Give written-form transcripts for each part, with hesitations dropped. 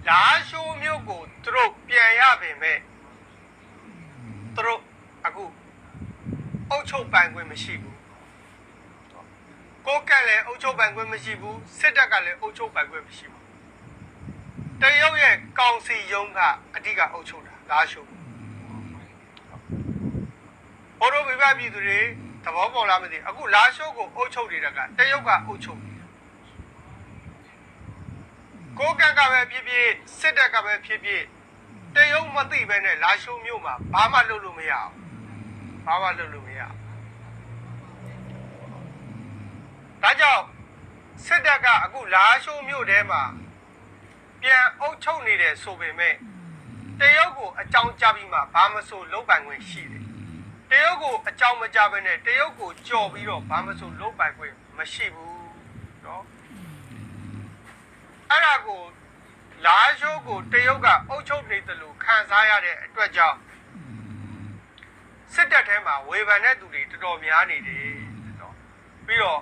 လာရှိုးမြို့ကိုသူတို့ပြန်ရပေမဲ့သူတို့အခုအုပ်ချုပ်ပိုင်ခွင့်မရှိဘူးကိုကက်လည်းအုပ်ချုပ်ပိုင်ခွင့်မရှိဘူးစစ်တပ်ကလည်းအုပ်ချုပ်ပိုင်ခွင့်မရှိဘူးတရုတ်ရဲ့ကောင်စီရုံးကအဓိကအုပ်ချုပ်တာလာရှိုးဘိုးတို့ပြပြပြည်သူတွေသဘောပေါက်လားမသိအခုလာရှိုးကိုအုပ်ချုပ်နေတာကတရုတ်ကအုပ်ချုပ်ကိုကက်ကပဲဖြစ်ဖြစ်စစ်တပ်ကပဲဖြစ်ဖြစ်တရုတ်မသိပဲနဲ့လာရှိုးမြို့မှာဘာမှလုပ်လို့မရအောင်ဘာမှလုပ်လို့မရဒါကြောင့်စစ်တပ်ကအခုလာရှိုးမြို့ထဲမှာပြန်အုပ်ချုပ်နေတယ်ဆိုပေမဲ့တရုတ်ကိုအကြောင်းကြားပြီးမှဘာမဆိုလုပ်ပိုင်ခွင့်ရှိတယ်တရုတ်ကိုအကြောင်းမကြားဘဲနဲ့တရုတ်ကိုကြော်ပြီးတော့ဘာမဆိုလုပ်ပိုင်ခွင့်မရှိဘူးเนาะအဲ့ဒါကိုလာရှိုးကိုတရုတ်ကအုပ်ချုပ်နေတယ်လို့ခံစားရတဲ့အတွက်ကြောင့်စစ်တပ်ထဲမှာဝေဖန်တဲ့သူတွေတော်တော်များနေတယ်เนาะပြီးတော့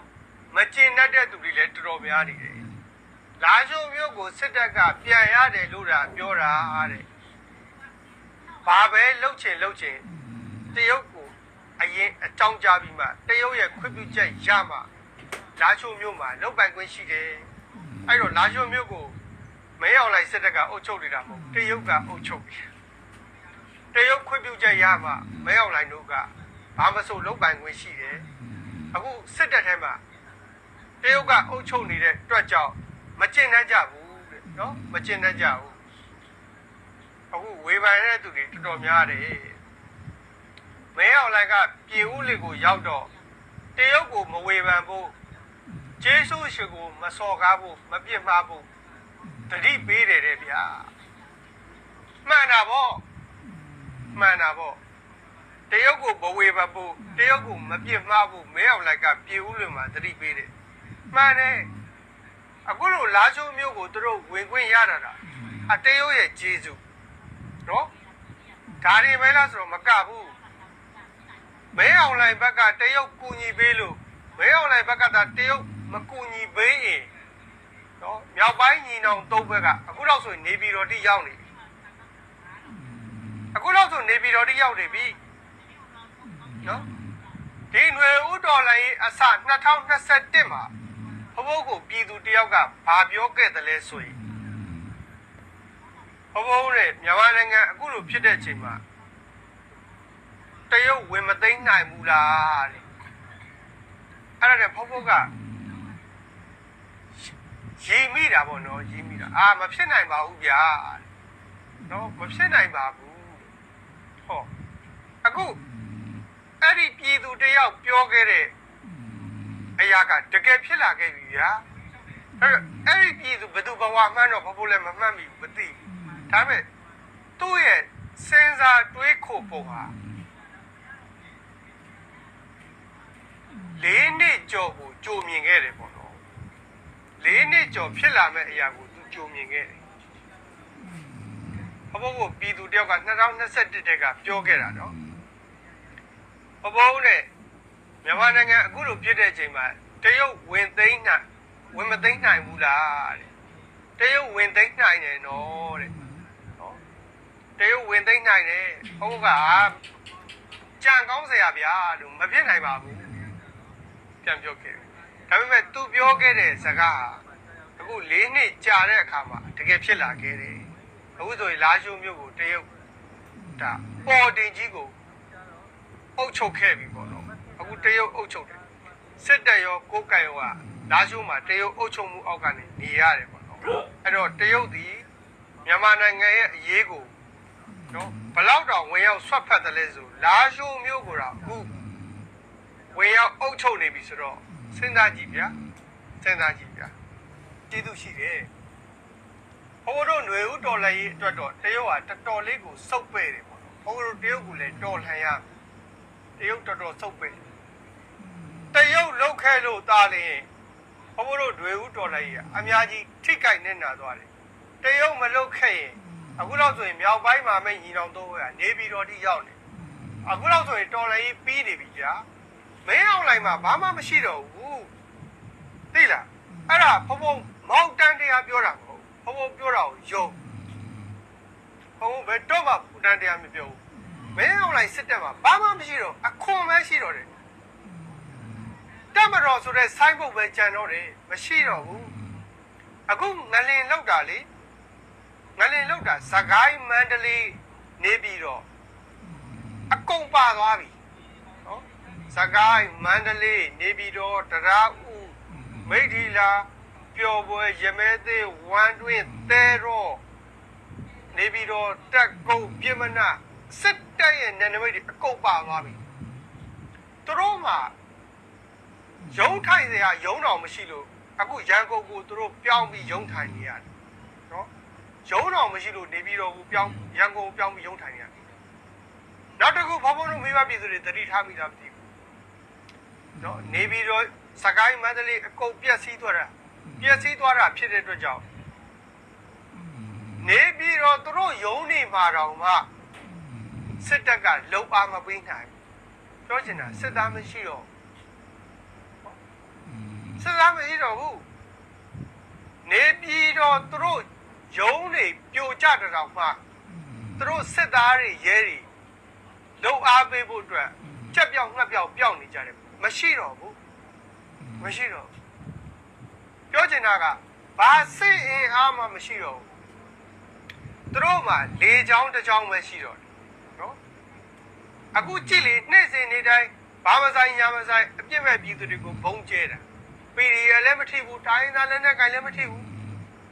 မကျင်တတ်တဲ့သူတွေလည်းတော်တော်များနေတယ်လာရှိုးမြို့ကိုစစ်တပ်ကပြန်ရတယ်လို့ပြောတာတဲ့ဘာပဲလှုပ်ချင်တရုတ်ကိုအရင်အကြောင်းကြားပြီးမှတရုတ်ရဲ့ခွင့်ပြုချက်ရမှလာရှိုးမြို့မှာလုပ်ပိုင်ခွင့်ရှိတယ်အဲ့တော့လာရှိုးမြို့ကိုမဲအောင်လိုက်စစ်တပ်ကအုပ်ချုပ်နေတာမဟုတ်တရုတ်ကအုပ်ချုပ်တယ်တရုတ်ခွင့်ပြုချက်ရမှမဲအောင်လိုက်တို့ကဘာမဆိုလုပ်ပိုင်ခွင့်ရှိတယ်အခုစစ်တပ်ထဲမှာတရုတ်ကအုပ်ချုပ်နေတဲ့အတွက်ကြောင့်မကျင်တတ်ကြဘူးတဲ့နော်မကျင်တတ်ကြဘူးအခုဝေဖန်တဲ့သူတွေတော်တော်များတယ်မဲအောင်လိုက်ကပြည်ဦးလေးကိုရောက်တော့တရုတ်ကိုမဝေဖန်ဖို့ကျေးဇူးရှင်ကိုမစော်ကားဖို့မပြစ်မှားဖို့တတိပေးတယ်တဲ့ဗျာမှန်တာပေါ့တရုတ်ကိုမဝေဖန်ဖို့တရုတ်ကိုမပြစ်မှားဖို့မဲအောင်လိုက်ကပြည်ဦးလေးမှာတတိပေးတယ်မှန်တယ်အခုလိုလာချိုးမျိုးကိုသူတို့ဝင်ခွင့်ရတာတရုတ်ရဲ့ကျေးဇူးနော်ဒါတွေပဲလားဆိုတော့မကဘူးမဲအောင်လိုင်ဘက်ကတရုတ်ကူညီပေးလို့မဲအောင်လိုင်ဘက်ကတရုတ်မကူညီပေးရင်နော်မြောက်ပိုင်းညီနောင်သုံးဘက်ကအခုတော့ဆိုနေပြည်တော်တိရောက်နေပြီအခုတော့ဆိုနေပြည်တော်တိရောက်နေပြီနော်ဒီຫນွေဥတော်လိုင်းအစ2021မှာဘဘကိုပြည်သူတယောက်ကဘာပြောခဲ့တယ်လဲဆိုရင်ဘဘနဲ့မြန်မာနိုင်ငံအခုလိုဖြစ်တဲ့အချိန်မှာတရုတ်ဝင်မသိမ်းနိုင်ဘူးလားတဲ့အဲ့ဒါနဲ့ဘဘကရီမိတာပေါ့နော်ရီမိတာမဖြစ်နိုင်ပါဘူးဗျာနော်မဖြစ်နိုင်ပါဘူးဟောအခုအဲ့ဒီပြည်သူတယောက်ပြောခဲ့တဲ့အရာကတကယ်ဖြစ်လာခဲ့ပြီဗျာအဲ့ဒီပြည်သူဘယ်သူဘဝမှန်းတော့ဘဘလည်းမမှတ်မိဘူးမသိဘူးဒါပေမဲ့သူ့ရဲ့စဉ်းစားတွေးခိုပုံဟာ4 နှစ်ကျော်ကိုကြိုမြင်ခဲ့တယ်ပေါ့နော်4 နှစ်ကျော်ဖြစ်လာမဲ့အရာကိုသူကြိုမြင်ခဲ့တယ်ဘဘကိုပြည်သူတယောက်က2021တက်ကပြောခဲ့တာနော်ဘဘနဲ့မြန်မာနိုင်ငံအခုလိုဖြစ်တဲ့အချိန်မှာတရုတ်ဝင်မသိမ်းနိုင်ဘူးလားတဲ့တရုတ်ဝင်သိမ်းနိုင်တယ်နော်တဲ့နော်တရုတ်ဝင်သိမ်းနိုင်တယ်ဟုတ်ကကြံကောင်းစရာဗျာလို့မဖြစ်နိုင်ပါဘူးပြန်ပြောခဲ့ဒါပေမဲ့သူပြောခဲ့တဲ့စကားအခု4 နှစ်ကြာတဲ့အခါမှာတကယ်ဖြစ်လာခဲ့တယ်အခုဆိုရင်လာရှိုးမြို့ကိုတရုတ်ဒါပေါ်တင်ကြီးကိုအုပ်ချုပ်ခဲ့ပြီပေါ့နော်အခုတရုတ်အုပ်ချုပ်တယ်စစ်တပ်ရောကိုယ်ကံရောကလာရှိုးမှာတရုတ်အုပ်ချုပ်မှုအောက်ကနေနေရတယ်ပေါ့နော်အဲ့တော့တရုတ်ဒီမြန်မာနိုင်ငံရဲ့အရေးကိုနော်ဘလောက်တောင်ဝင်ရောက်ဆွတ်ဖက်တယ်လဲဆိုလာရှိုးမျိုးကိုတော့အခုဝင်ရောက်အုပ်ချုပ်နေပြီဆိုတော့စဉ်းစားကြည့်ဗျာကျေးဇူးရှိတယ်ဘိုးတို့ຫນွေဦးတော်လည်းအတွက်တော့တရုတ်ကတော်တော်လေးကိုစုပ်ပဲ့တယ်ပေါ့ဘိုးတို့တရုတ်ကိုလည်းတော်လှန်ရတရုတ်တော်တော်စုပ်ပဲ့တရုတ်လောက်ခဲလို့သားလင်းဘိုးတို့ຫນွေဦးတော်လည်းအများကြီးထိကြိုက်နေတာသွားတယ်တရုတ်မလောက်ခဲရင်အခုတော့ဆိုရင်မြောက်ပိုင်းမှာမညီနောင်တော့ကနေပြည်တော်တိရောက်နေအခုတော့ဆိုရင်တော်လည်းပြီးနေပြီကြာမင်းအောင်လိုက်မှာဘာမှမရှိတော့ဘူးသိလားအဲ့ဒါဘဘမောက်တန်းတရားပြောတာမဟုတ်ဘဘပြောတာကိုယုံ ဟိုဘယ်တော့မှပူတန်းတရားမပြောဘူးမင်းအောင်လိုက်စစ်တက်မှာဘာမှမရှိတော့အခွန်ပဲရှိတော့တယ်တက်မတော်ဆိုတဲ့ဆိုင်းဘုတ်ပဲကြံတော့တယ်မရှိတော့ဘူးအခုငလင်လောက်တာလေငလင်လောက်တာစကိုင်းမန္တလေးနေပြီးတော့အကုန်ပါသွားပြီနော်စကိုင်းမန္တလေးနေပြီးတော့တရားဦးမိထီလာပျော်ပွဲရမဲသေးဝမ်းတွင်းတဲတော့နေပြီးတော့တက်ကုတ်ပြမနာစစ်တပ်ရဲ့နယ်နိမိတ်တွေအကုန်ပါသွားပြီသူတို့မှရုံးထိုင်စရာရုံးတော်မရှိလို့အခုရန်ကုန်ကိုသူတို့ပြောင်းပြီးရုံးထိုင်နေရတယ်နော်ရုံးတော်မရှိလို့နေပြီးတော့ကိုပြောင်းရန်ကုန်ပြောင်းပြီးရုံးထိုင်နေရတယ်နောက်တစ်ခုဘုံဘုံတို့မိဘပြည်သူတွေတတိထားမိတာမသိဘူးနော်နေပြီးတော့စကိုင်းမန္တလေးအကုန်ပြက်စီးသွားတာဖြစ်တဲ့အတွက်ကြောင့်နေပြီးတော့သူတို့ရုံးနေမှာတော့မှစစ်တပ်ကလုံအားမပေးနိုင်ပြောချင်တာစစ်သားမရှိတော့စစ်သားမရှိတော့ဘူးနေပြီးတော့သူတို့ရုံးနေပြိုကျတဲ့တော့မှသူတို့စစ်သားတွေရဲတွေလုံအားပေးဖို့အတွက်ကြက်ပြောင်ငှက်ပြောင်ပြောင်းနေကြတယ်မရှိတော့ဘူးမရှိတော့ပြောချင်တာကဘာစစ်အင်အားမှမရှိတော့ဘူးသူတို့မှလေချောင်းတစ်ချောင်းပဲရှိတော့တယ်နော်အခုကြည့်လေနေ့စဉ်နေ့တိုင်းဘာမဆိုင်ညာမဆိုင်အပြစ်မဲ့ပြည်သူတွေကိုဘုံကျဲတာPDFလည်းမထိဘူးတိုင်းသားလည်းနဲ့ကိုင်လည်းမထိဘူး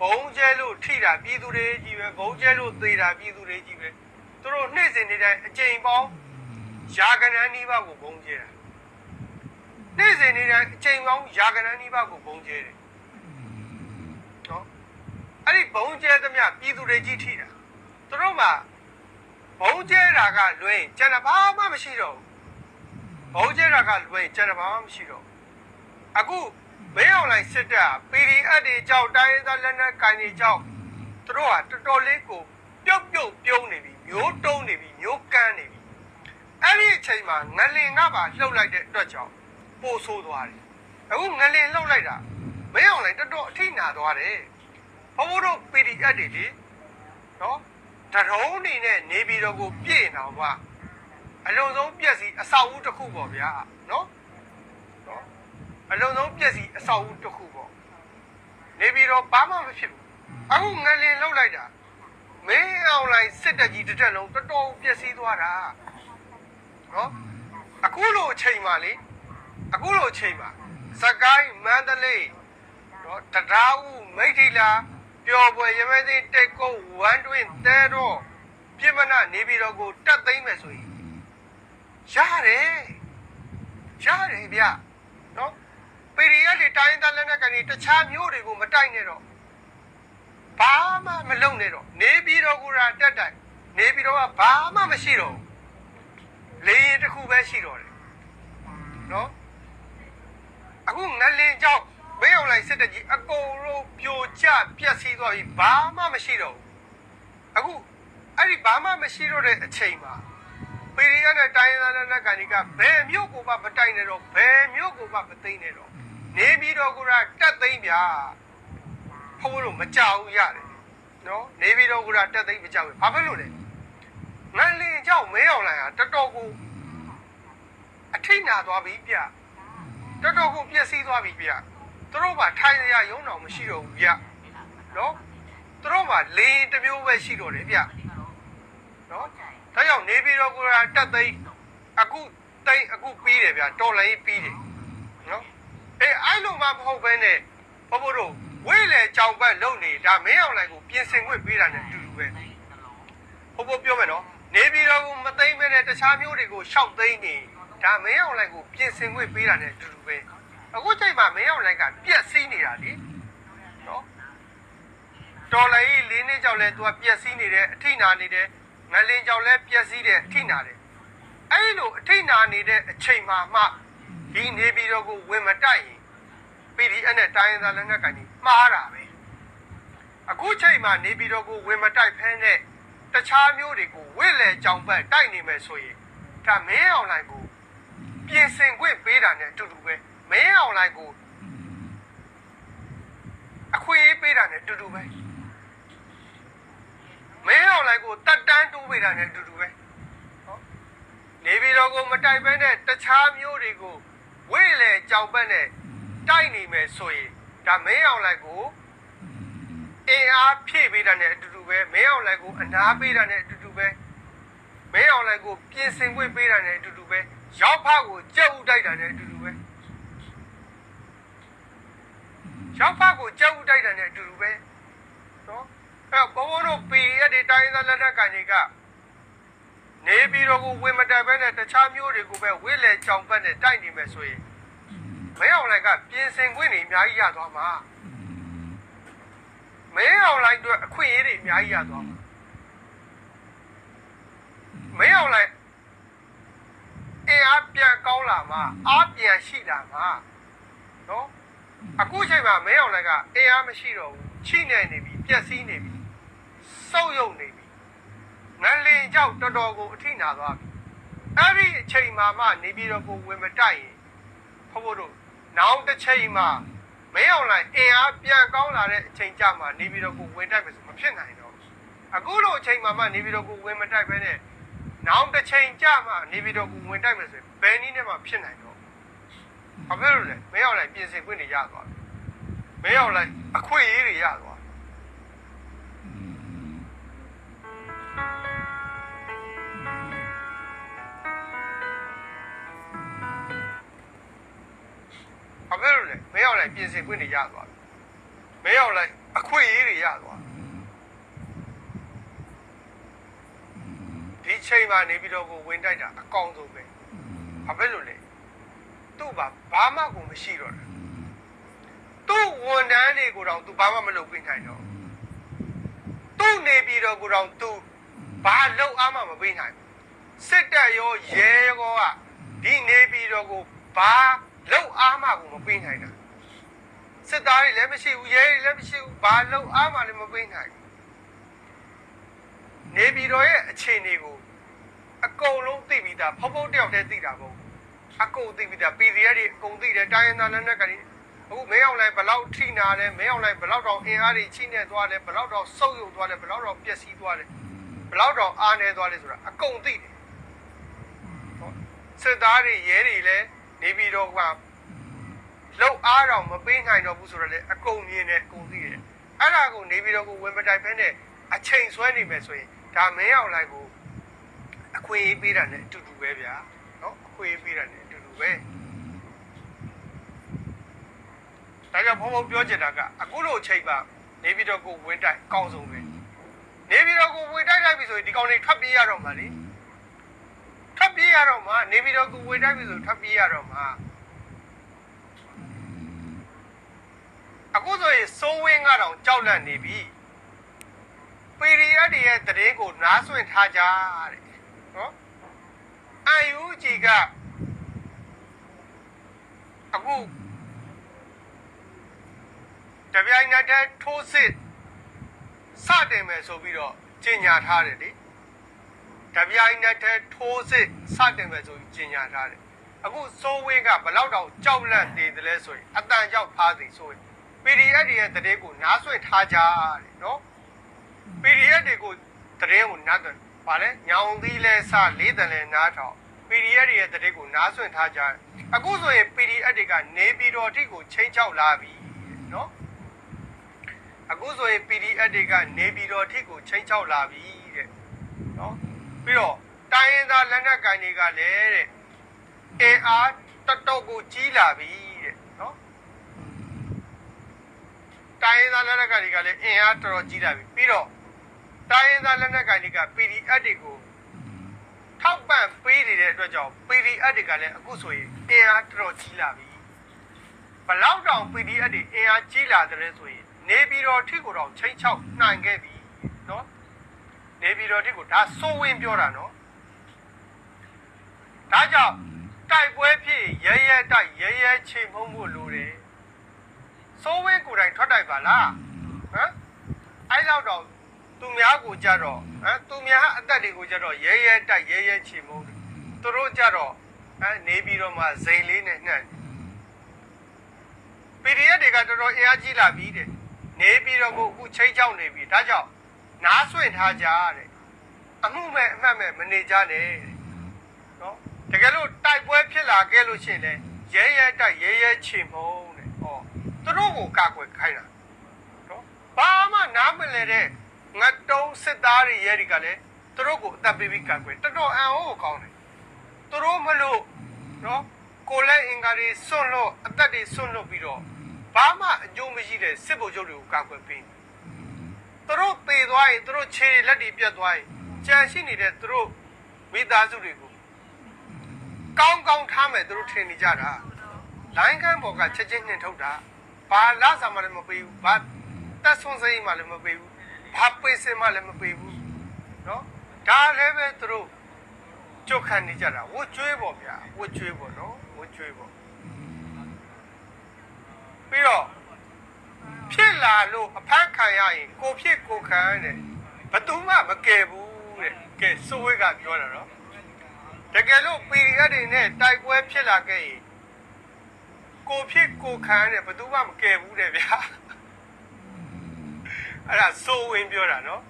ဘုံကျဲလို့ထိတာပြည်သူတွေကြီးပဲဘုံကျဲလို့သေတာပြည်သူတွေကြီးပဲသူတို့နေ့စဉ်နေ့တိုင်းအကြိမ်ပေါင်းရာကနန်းနီးပါးကိုဘုံကျဲတာနေ့စဉ်နေ့တိုင်းအကြိမ်ပေါင်းရာကနန်းနီးပါးကိုဘုံကျဲတယ်နော်အဲ့ဒီဘုံကျဲသမျှပြည်သူတွေကြီးထိတာသူတို့မှဘုံကျဲတာကလွင်ကျန်တာဘာမှမရှိတော့ဘူးဘုံကျဲတာကလွင်ကျန်တာဘာမှမရှိတော့အခုမင်းအောင်လိုက်စစ်တပ် PDF တွေကြောက်တိုင်းသားလက်နက်ကိုင်တွေကြောက်သူတို့ကတော်တော်လေးကိုပြုတ်ပြုံးနေပြီမျိုးတုံးနေပြီမျိုးကန်းနေပြီအဲ့ဒီအချိန်မှာငလင်ကပါလှုပ်လိုက်တဲ့အတွက်ကြောင့်ပို့ဆိုးသွားတယ်အခုငလင်လှုပ်လိုက်တာမင်းအောင်လိုက်တော်တော်အထိနာသွားတယ်ဘိုးတို့ PDF တွေလေနော်တရုံးနေနဲ့နေပြီးတော့ကိုပြည့်အောင်ပါအလုံးစုံပြက်စီအဆောက်အဦတစ်ခုပေါ့ဗျာနော်အလုံးစုံပြက်စီအဆောက်အဦတစ်ခုပေါ့နေပြီးတော့ဘာမှမဖြစ်ဘူးအခုငလင်လှုပ်လိုက်တာမင်းအောင်လိုက်စစ်တပ်ကြီးတစ်တက်လုံးတော်တော်ပြက်စီးသွားတာနော်အခုလိုအချိန်မှလေအခုလိုအချိန်မှစကိုင်းမန္တလေးနော်တရားဦးမိထီလာပျော်ပွဲရမဲသိတက်ကုတ်ဝမ်းတွင်းတဲတော့ပြမနာနေပြီးတော့ကိုတက်သိမ့်မယ်ဆိုရင်ရတယ်ဗျနော်PDF တွေတိုင်းသားလက်နက်ကန်တွေတခြားမျိုးတွေကိုမတိုက်နဲ့တော့ဘာမှမလုပ်နဲ့တော့နေပြီးတော့ကိုရာတက်တိုက်နေပြီးတော့ကဘာမှမရှိတော့လေရင်တစ်ခုပဲရှိတော့တယ်နော်အခုငလင်ကြောင့်မင်းအောင်လိုက်စစ်တပ်ကြီးအကုန်လုံးပြိုကျပျက်စီးသွားပြီဘာမှမရှိတော့ဘူးအခုအဲ့ဒီဘာမှမရှိတော့တဲ့အချိန်မှာPDF နဲ့တိုင်းသားလက်နက်ကန်တွေကဘယ်မျိုးကိုမှမတိုက်နဲ့တော့ဘယ်မျိုးကိုမှမသိနဲ့တော့နေပြီးတော့ကိုရတက်သိမ့်ဗျာဘိုးတို့မကြောက်ရတယ်နော်နေပြီးတော့ကိုရတက်သိမ့်မကြောက်ဘူးဘာဖြစ်လို့လဲငလင်ကြောင့်မင်းအောင်လိုက်ဟာတော်တော်ကိုအထိနာသွားပြီဗျတော်တော်ကိုပြည့်စည်သွားပြီဗျသူတို့ကထိုင်ရရုံတော်မရှိတော့ဘူးဗျနော်သူတို့ကလေရင်တစ်မျိုးပဲရှိတော့တယ်ဗျနော်ဒါကြောင့်နေပြီးတော့ကိုရတက်သိမ့်အခုပြီးတယ်ဗျတော်လိုင်းပြီးတယ်နော်အဲ့လိုမှမဟုတ်ဘဲနဲ့ဘိုးတို့ဝိလေကြောင်ပတ်လုံနေဒါမင်းအောင်လိုက်ကိုပြင်ဆင်ခွင့်ပေးတာနဲ့အတူတူပဲဘိုးပြောမယ်နော်နေပြီးတော့မသိမ့်မဲနဲ့တခြားမျိုးတွေကိုရှောက်သိမ့်နေဒါမင်းအောင်လိုက်ကိုပြင်ဆင်ခွင့်ပေးတာနဲ့အတူတူပဲအခုချိန်မှာမင်းအောင်လိုက်ကပြက်စီးနေတာလေနော်တော်လိုင်းလေးနှစ်ကြောက်လဲသူကပြက်စီးနေတယ်အထိနာနေတယ်ငလင်ကြောက်လဲပြက်စီးတယ်အထိနာတယ်အဲ့လိုအထိနာနေတဲ့အချိန်မှာမှဒီနေပြီးတော့ကိုဝင်မတိုက်ရင် PDF နဲ့တိုင်းသားလက်နက်ကိုင်ကြီးမှားတာပဲအခုချိန်မှာနေပြီးတော့ကိုဝင်မတိုက်ဖဲနဲ့တခြားမျိုးတွေကိုဝိလေကြောင်ပတ်တိုက်နေမယ်ဆိုရင်ဒါမင်းအောင်လိုက်ကိုပြင်ဆင်ခွင့်ပေးတာနဲ့အတူတူပဲမင်းအောင်လိုက်ကိုအခွင့်အရေးပေးတာနဲ့အတူတူပဲမင်းအောင်လိုက် ကိုတက်တန်းတိုးပေးတာနဲ့အတူတူပဲနော်နေပြည်တော်ကိုမတိုက်ဘဲနဲ့တခြားမျိုးတွေကိုဝိလေကြောင်ပတ်နဲ့တိုက်နေမယ်ဆိုရင်ဒါမင်းအောင်လိုက်ကိုအင်အားဖြည့်ပေးတာနဲ့အတူတူပဲမင်းအောင်လိုက်ကိုအနာပေးတာနဲ့အတူတူပဲမင်းအောင်လိုက်ကိုပြင်ဆင်ခွင့်ပေးတာနဲ့အတူတူပဲရောက်ဖကိုကြက်ဥတိုက်တာနဲ့အတူတူပဲရောက်ဖကိုကြက်ဥတိုက်တာနဲ့အတူတူပဲနော်အဲ့တော့ဘုံတို့ PDF တွေတိုင်းသားလက်ထက်ကန်တွေကနေပြည်တော်ကိုဝင်မတိုက်ဘဲနဲ့တခြားမျိုးတွေကိုပဲဝိလေကြောင်ပတ်နဲ့တိုက်နေမယ်ဆိုရင်မင်းအောင်လိုက်ကပြင်ဆင်ခွင့်တွေအများကြီးရသွားမှာမင်းအောင်လိုက်အတွက်အခွင့်အရေးတွေအများကြီးရသွားမှာမင်းအောင်လိုက်အင်အားပြန်ကောင်းလာမှာအားပြန်ရှိလာမှာနော်အခုချိန်မှာမင်းအောင်လိုက်က အင်အားမရှိတော့ဘူးချိနေနေပြီပျက်စီးနေပြီစုပ်ယုပ်နေပြီငလင်ကြောက်တော်တော်ကိုအထိနာသွားပြီအဲ့ဒီအချိန်မှာမှနေပြည်တော်ကိုဝင်မတိုက်ရင်ဖို့တို့နောက်တစ်ချိန်မှာမင်းအောင်လိုက်အင်အားပြန်ကောင်းလာတဲ့အချိန်ကြမှာနေပြည်တော်ကိုဝင်တိုက်မယ်ဆိုမဖြစ်နိုင်တော့အခုလိုအချိန်မှာမှနေပြည်တော်ကိုဝင်မတိုက်ဘဲနဲ့နောက်တစ်ချိန်ကြမှာနေပြည်တော်ကိုဝင်တိုက်မယ်ဆိုရင်ဘယ်နည်းနဲ့မှဖြစ်နိုင်တော့ဘာဖြစ်လို့လဲမင်းအောင်လိုက်ပြင်ဆင်ခွင့်တွေရသွားပြီမင်းအောင်လိုက်အခွင့်အရေးတွေရသွားဘာဖြစ်လို့လဲမင်းအောင်လိုက်ပြင်ဆင်ခွင့်တွေရသွားပြီမင်းအောင်လိုက်အခွင့်အရေးတွေရသွားဒီချိန်မှာနေပြီးတော့ကိုဝင်တိုက်တာအကောင်းဆုံးပဲဘာဖြစ်လို့လဲသူ့ဘာမှကိုမရှိတော့တယ်သူ့ဝန်ထမ်းတွေကိုတော့သူဘာမှမလုပ်ပေးနိုင်တော့သူ့နေပြီးတော့ကိုတော့သူဘာလုပ်အားမှမပေးနိုင်စစ်တပ်ရောရဲရောကဒီနေပြီးတော့ကိုဘာလောက်အားမှကိုမပေးနိုင်တာစစ်သားတွေလည်းမရှိဘူးရဲတွေလည်းမရှိဘူးဘာလောက်အားမှလည်းမပေးနိုင်နေပြည်တော်ရဲ့အခြေအနေကိုအကုန်လုံးသိပြီးသားဖောက်ဖောက်တယောက်တည်းသိတာမဟုတ်အကုန်သိပြီးသား PDF တွေအကုန်သိတယ်တိုင်းရင်းသားလက်နက်ကလေးအခုမင်းအောင်လိုက်ဘလောက်ထိနာလဲမင်းအောင်လိုက်ဘလောက်တော့အင်အားတွေချိနေသွားတယ်ဘလောက်တော့စုပ်ယုပ်သွားတယ်ဘလောက်တော့ပျက်စီးသွားတယ်ဘလောက်တော့အားနေသွားလဲဆိုတာအကုန်သိတယ်စစ်သားတွေရဲတွေလည်းနေပြည်တော်ကလောက်အားတော့မပေးနိုင်တော့ဘူးဆိုတော့လေအကုန်မြင်တယ်အကုန်သိတယ်အဲ့ဒါကိုနေပြည်တော်ကိုဝင်မတိုက်ဖဲနဲ့အချိန်ဆွဲနေမယ်ဆိုရင်ဒါမင်းအောင်လိုက်ကိုအခွင့်အရေးပေးတာနဲ့အတူတူပဲဗျာနော်အခွင့်အရေးပေးတာနဲ့အတူတူပဲဒါကြောင့်ဘုံဘုံပြောချင်တာကအခုလိုအချိန်ပါနေပြည်တော်ကိုဝင်တိုက်အကောင်းဆုံးပဲနေပြည်တော်ကိုဝင်တိုက်လိုက်ပြီဆိုရင်ဒီကောင်တွေထွက်ပြေးရတော့မှာလေထွက်ပြေးရတော့မှာနေပြည်တော်ကိုဝင်တိုက်ပြီဆိုထွက်ပြေးရတော့မှာအခုဆိုရင်စိုးဝင်းကတော့ကြောက်လန့်နေပြီ PDF တွေရဲ့တရင်ကိုနားဆွင့်ထားကြတဲ့နော် UNG ကအခုတပြိုင်နက်တည်းထိုးစစ်စတင်မယ်ဆိုပြီးတော့ကြေညာထားတယ်လေတပြိုင်နက်တည်းထိုးစစ်စတင်မယ်ဆိုပြီးကြေညာထားတယ်အခုစိုးဝင်းကဘလောက်တောင်ကြောက်လန့်နေတယ်လဲဆိုရင်အတန်ကြောက်ဖားသည်ဆိုရင် PDF တွေရဲ့တရင်ကိုနားဆွင့်ထားကြတယ်နော် PDF တွေကိုတရင်ကိုနားတယ်ဗါလဲညောင်သီးလဲစလေးတန်လဲနားထောင် PDF တွေရဲ့တရင်ကိုနားဆွင့်ထားကြတယ်အခုဆိုရင် PDF တွေကနေပြည်တော်ထိကိုချိန်ချောက်လာပြီနော်အခုဆိုရင် PDF တွေကနေပြည်တော်ထိကိုချိန်ချောက်လာပြီတဲ့နော်ပြီးတော့တိုင်းရင်းသားလက်နက်ကိုင်တွေကလည်းတဲ့အင်အားတော်တော်ကိုကြီးလာပြီတဲ့နော်တိုင်းရင်းသားလက်နက်ကိုင်တွေကလည်းအင်အားတော်တော်ကြီးလာပြီပြီးတော့တိုင်းရင်းသားလက်နက်ကိုင်တွေက PDF တွေကိုထောက်ပံ့ပေးနေတဲ့အတွက်ကြောင့် PDF တွေကလည်းအခုဆိုရင်အင်အားတော်တော်ကြီးလာပြီဘလောက်တောင် PDF တွေအင်အားကြီးလာတယ်ဆိုရင်နေပြည်တော်ထိကိုတော့ချိန်ချောက်နိုင်ခဲ့ပြီနော်နေပြည်တော်ထိကိုဒါစိုးဝင်းပြောတာနော်ဒါကြောင့်တိုက်ပွဲဖြစ်ရဲရဲတိုက်ရဲရဲချိန်မုံဖို့လိုတယ်စိုးဝင်းကိုယ်တိုင်ထွက်တိုက်ပါလားဟမ်အဲ့လောက်တော့သူများကိုကြတော့သူများအသက်တွေကိုကြတော့ရဲရဲတိုက်ရဲရဲချိန်မုံသူတို့ကြတော့နေပြည်တော်မှာဇိမ်လေးနဲ့နှက် PDF တွေကတော်တော်အင်အားကြီးလာပြီတဲ့နေပြည်တော်ကိုအခုချိန်ချောက်နေပြီဒါကြောင့်နားဆွင့်ထားကြတဲ့ အမှုမဲ့အမှတ်မဲ့မနေကြနဲ့နော်တကယ်လို့တိုက်ပွဲဖြစ်လာခဲ့လို့ရှိရင်လည်းရဲရဲတိုက်ရဲရဲချေမုံတဲ့ဟောသူတို့ကိုကာကွယ်ခိုင်းတာနော်ဘာမှနားမလဲတဲ့ငတ်တုံးစစ်သားတွေရဲတွေကလည်းသူတို့ကိုအသက်ပေးပြီးကာကွယ်တော်တော်အံ့ဩကိုကောင်းတယ်သူတို့မလို့နော်ကိုလက်အင်္ဂါတွေစွန့်လို့အသက်တွေစွန့်လို့ပြီးတော့ဘာမှအကျိုးမရှိတဲ့စစ်ဗိုလ်ချုပ်တွေကိုကာကွယ်ပေးသူတို့ပေသွားရင်သူတို့ခြေလက်တွေပြတ်သွားရင်ကြံရှိနေတဲ့သူတို့မိသားစုတွေကိုကောင်းကောင်းထားမယ်သူတို့ထင်နေကြတာလိုင်းကန်းပေါ်ကချက်ချင်းနှင်ထုတ်တာဘာလာစာမှလည်းမပေးဘူးဘာတက်ဆွန်းစိမ့်မှလည်းမပေးဘူးဘာပိတ်စင်မှလည်းမပေးဘူးနော်ဒါလည်းပဲသူတို့ကြုတ်ခံနေကြတာဝတ်ကျွေးပေါ့ဗျာဝတ်ကျွေးပေါ့နော်ဝတ်ကျွေးပေါ့ပြီးတော့ဖြစ်လာလို့အဖမ်းခံရရင်ကိုဖြစ်ကိုခံတဲ့ဘယ်သူမှမကယ်ဘူးတဲ့ကဲစိုးဝဲကပြောတာနော်တကယ်လို့ PDF တွေနဲ့တိုက်ပွဲဖြစ်လာခဲ့ရင်ကိုဖြစ်ကိုခံတဲ့ဘယ်သူမှမကယ်ဘူးတဲ့ဗျာအဲ့ဒါစိုးဝင်ပြောတာနော်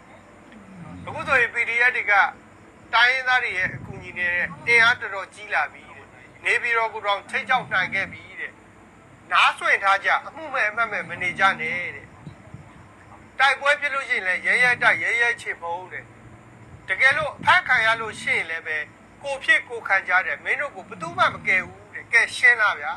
အခုဆိုရင် PDF တွေကတိုင်းရင်းသားတွေရဲ့အကူအညီနဲ့အင်အားတော်တော်ကြီးလာပြီတဲ့နေပြည်တော်ကတော့ထိတ်ကြောက်နိုင်ခဲ့ပြီတဲ့နားဆွင့်ထားကြအမှုမဲ့အမှတ်မဲ့မနေကြနဲ့တဲ့တိုက်ပွဲဖြစ်လို့ရှိရင်လည်းရဲရဲတိုက်ရဲရဲချေဖို့တဲ့တကယ်လို့အဖက်ခံရလို့ရှိရင်လည်းပဲကိုဖြစ်ကိုခံကြတယ်မင်းတို့ကိုဘယ်သူမှမကယ်ဘူးတဲ့ကဲရှင်းလားဗျာ